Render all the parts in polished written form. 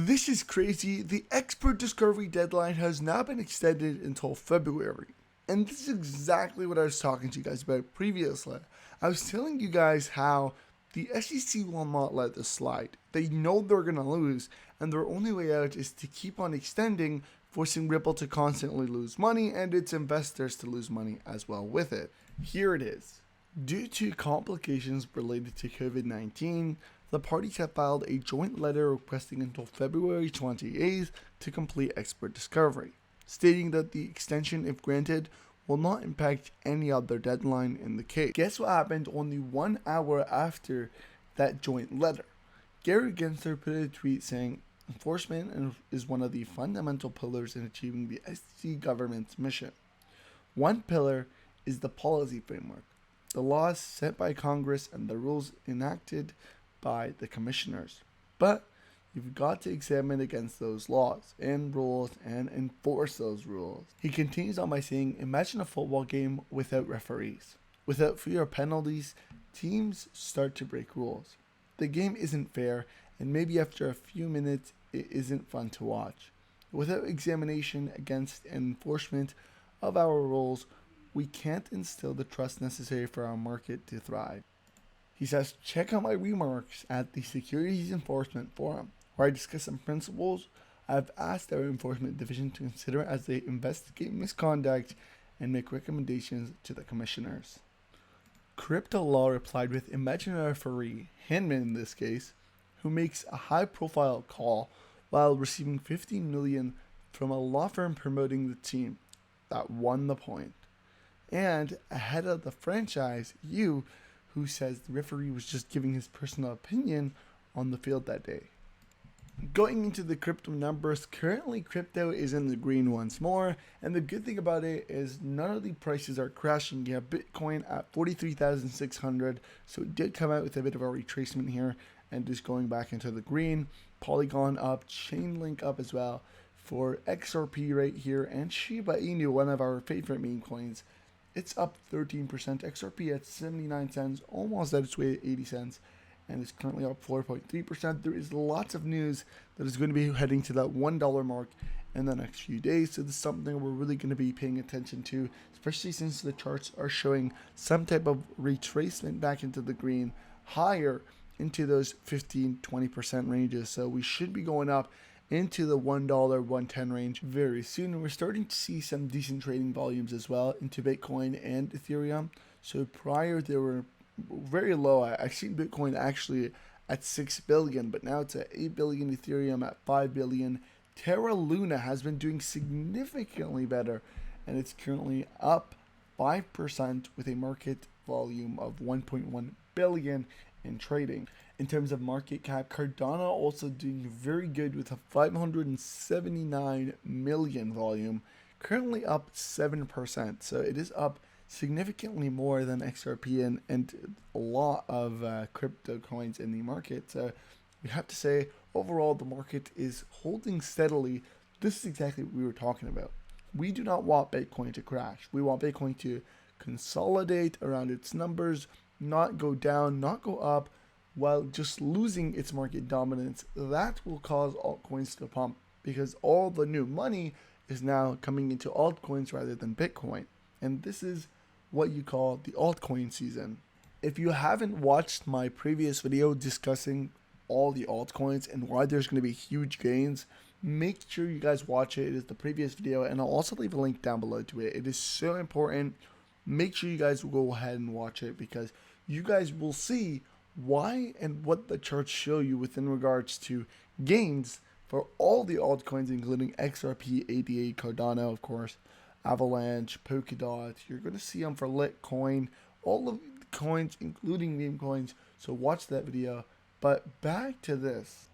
This is crazy. The expert discovery deadline has now been extended until February. And this is exactly what I was talking to you guys about previously. I was telling you guys how the SEC will not let this slide. They know they're going to lose, and their only way out is to keep on extending, forcing Ripple to constantly lose money and its investors to lose money as well with it. Here it is. Due to complications related to COVID-19, the parties have filed a joint letter requesting until February 28th to complete expert discovery, stating that the extension, if granted, will not impact any other deadline in the case. Guess what happened only 1 hour after that joint letter? Gary Gensler put a tweet saying, enforcement is one of the fundamental pillars in achieving the SEC government's mission. One pillar is the policy framework, the laws set by Congress and the rules enacted by the commissioners. But you've got to examine against those laws and rules and enforce those rules. He continues on by saying, imagine a football game without referees. Without fewer penalties, teams start to break rules. The game isn't fair, and maybe after a few minutes, it isn't fun to watch. Without examination against enforcement of our rules, we can't instill the trust necessary for our market to thrive. He says, check out my remarks at the Securities Enforcement Forum, where I discuss some principles I've asked our enforcement division to consider as they investigate misconduct and make recommendations to the commissioners. Crypto Law replied with, imagine a referee, Hinman in this case, who makes a high-profile call while receiving $15 million from a law firm promoting the team that won the point. And ahead of the franchise, you, who says the referee was just giving his personal opinion on the field that day. Going into the crypto numbers, currently crypto is in the green once more, and the good thing about it is none of the prices are crashing. You have Bitcoin at 43,600, so it did come out with a bit of a retracement here and is going back into the green. Polygon up, Chainlink up as well for XRP right here, and Shiba Inu, one of our favorite meme coins. It's up 13%, XRP at 79 cents, almost at its way at 80 cents, and it's currently up 4.3%. There is lots of news that is going to be heading to that $1 mark in the next few days, so this is something we're really going to be paying attention to, especially since the charts are showing some type of retracement back into the green, higher into those 15-20% ranges, so we should be going up into the $1, $1.10 range very soon. And we're starting to see some decent trading volumes as well into Bitcoin and Ethereum. So prior they were very low. I've seen Bitcoin actually at 6 billion, but now it's at 8 billion, Ethereum at 5 billion. Terra Luna has been doing significantly better, and it's currently up 5% with a market volume of 1.1 billion in trading. In terms of market cap, Cardano also doing very good with a 579 million volume, currently up 7%. So it is up significantly more than XRP and a lot of crypto coins in the market. So we have to say, overall, the market is holding steadily. This is exactly what we were talking about. We do not want Bitcoin to crash. We want Bitcoin to consolidate around its numbers, not go down, not go up, while just losing its market dominance. That will cause altcoins to pump because all the new money is now coming into altcoins rather than Bitcoin. And this is what you call the altcoin season. If you haven't watched my previous video discussing all the altcoins and why there's going to be huge gains, make sure you guys watch it. It is the previous video, and I'll also leave a link down below to it. It is so important. Make sure you guys will go ahead and watch it because you guys will see why and what the charts show you within regards to gains for all the altcoins, including XRP, ADA, Cardano, of course, Avalanche, Polkadot. You're going to see them for Litecoin, all of the coins, including meme coins. So watch that video. But back to this.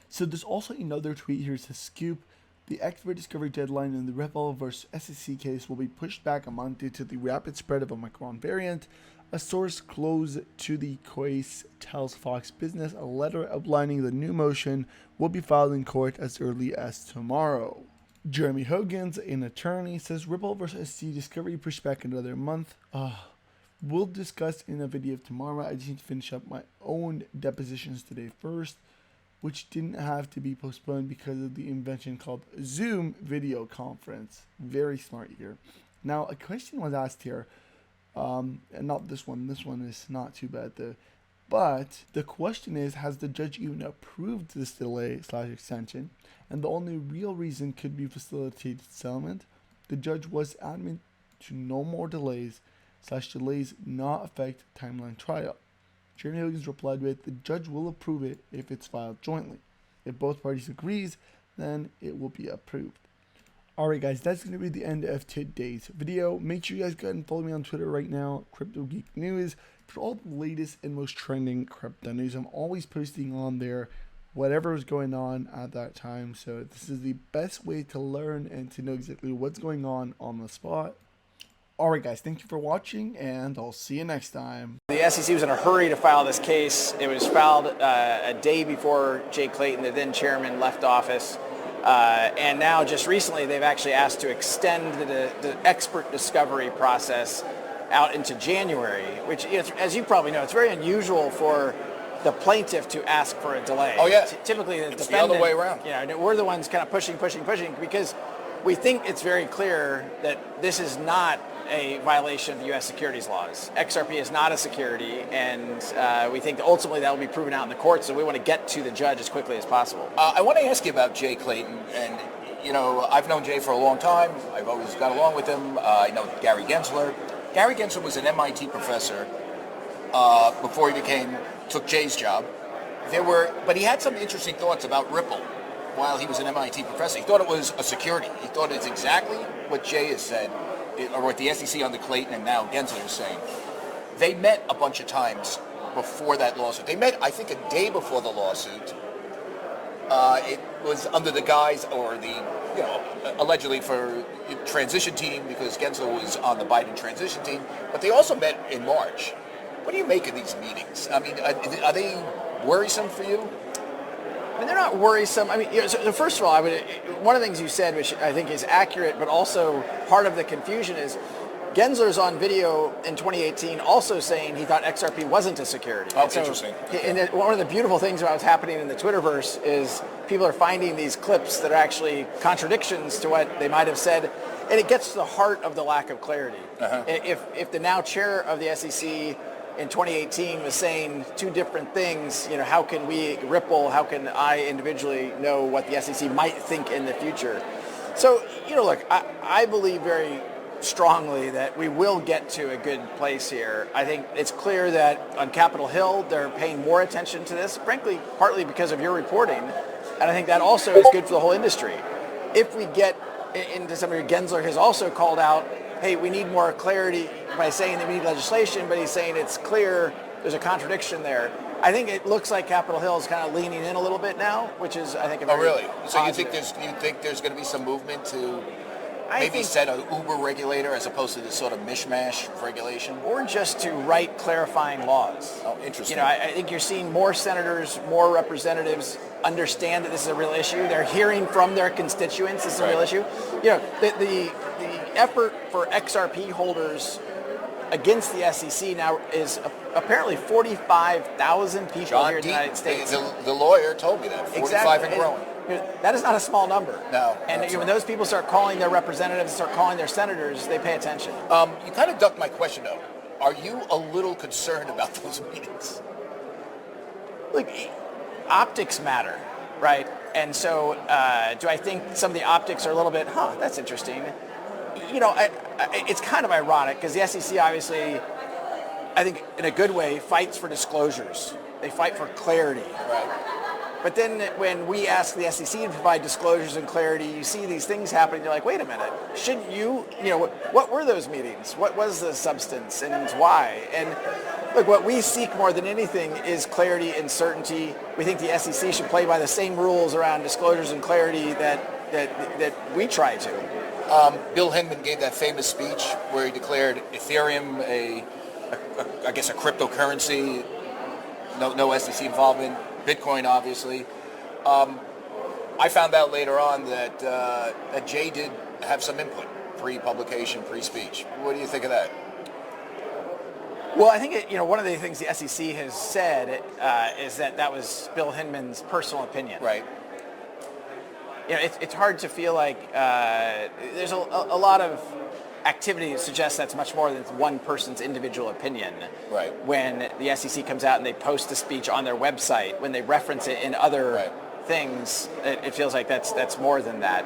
So there's also another tweet here to scoop. The expert discovery deadline in the Ripple versus SEC case will be pushed back a month due to the rapid spread of Omicron variant. A source close to the case tells Fox Business a letter outlining the new motion will be filed in court as early as tomorrow. Jeremy Hogan's, an attorney, says Ripple vs. SEC discovery pushed back another month. We'll discuss in a video tomorrow. I just need to finish up my own depositions today first. which didn't have to be postponed because of the invention called Zoom video conference. Very smart here. Now, a question was asked here, and not this one. This one is not too bad though. But the question is, has the judge even approved this delay / extension? And the only real reason could be facilitated settlement. The judge was adamant to no more delays / delays not affect timeline trial. Chairman Higgins replied with, the judge will approve it if it's filed jointly. If both parties agrees, then it will be approved. Alright guys, that's going to be the end of today's video. Make sure you guys go ahead and follow me on Twitter right now, Crypto Geek News, for all the latest and most trending crypto news. I'm always posting on there whatever is going on at that time. So this is the best way to learn and to know exactly what's going on the spot. Alright guys, thank you for watching, and I'll see you next time. The SEC was in a hurry to file this case. It was filed a day before Jay Clayton, the then chairman, left office. And now just recently they've actually asked to extend the expert discovery process out into January, which, as you probably know, it's very unusual for the plaintiff to ask for a delay. Oh yeah. Typically the it's defendant, the other way around. We're the ones kind of pushing because we think it's very clear that this is not a violation of the U.S. securities laws. XRP is not a security, and we think that ultimately that will be proven out in the court, so we want to get to the judge as quickly as possible. I want to ask you about Jay Clayton, and I've known Jay for a long time. I've always got along with him. I know Gary Gensler. Gary Gensler was an MIT professor before he took Jay's job. But he had some interesting thoughts about Ripple while he was an MIT professor. He thought it was a security. He thought it's exactly what Jay has said, or what the SEC under Clayton and now Gensler is saying. They met a bunch of times before that lawsuit. They met, I think, a day before the lawsuit. It was under the guise, or allegedly for transition team, because Gensler was on the Biden transition team. But they also met in March. What do you make of these meetings? I mean, are they worrisome for you? I mean, they're not worrisome. I mean, so first of all, one of the things you said, which I think is accurate, but also part of the confusion is Gensler's on video in 2018 also saying he thought XRP wasn't a security. Oh, interesting. And one of the beautiful things about what's happening in the Twitterverse is people are finding these clips that are actually contradictions to what they might have said, and it gets to the heart of the lack of clarity. Uh-huh. If the now chair of the SEC in 2018 was saying two different things, how can Ripple, how can I individually know what the SEC might think in the future? So, look, I believe very strongly that we will get to a good place here. I think it's clear that on Capitol Hill, they're paying more attention to this, frankly, partly because of your reporting. And I think that also is good for the whole industry. If we get into somebody, Gensler has also called out, hey, we need more clarity by saying that we need legislation, but he's saying it's clear there's a contradiction there. I think it looks like Capitol Hill is kind of leaning in a little bit now, which is, I think, a very really? So positive. you think there's going to be some movement to maybe set an Uber regulator as opposed to this sort of mishmash of regulation? Or just to write clarifying laws. Oh, interesting. I think you're seeing more senators, more representatives understand that this is a real issue. They're hearing from their constituents this is a real issue. The effort for XRP holders against the SEC now is apparently 45,000 people John here in the United States. The lawyer told me that, 45 and growing. That is not a small number. No. And when those people start calling their representatives, start calling their senators, they pay attention. You kind of ducked my question, though. Are you a little concerned about those meetings? Look, optics matter, right? And so do I think some of the optics are a little bit, that's interesting. It's kind of ironic because the SEC obviously, I think in a good way, fights for disclosures. They fight for clarity. Right. But then when we ask the SEC to provide disclosures and clarity, you see these things happening. You're like, wait a minute, shouldn't you, what were those meetings? What was the substance and why? And look, what we seek more than anything is clarity and certainty. We think the SEC should play by the same rules around disclosures and clarity that we try to. Bill Hinman gave that famous speech where he declared Ethereum a cryptocurrency, no SEC involvement, Bitcoin obviously. I found out later on that Jay did have some input, pre-publication, pre-speech. What do you think of that? Well, I think one of the things the SEC has said is that was Bill Hinman's personal opinion. Right. It's hard to feel like there's a lot of activity that suggests that's much more than one person's individual opinion. Right. When the SEC comes out and they post a speech on their website, when they reference it in other things, it feels like that's more than that.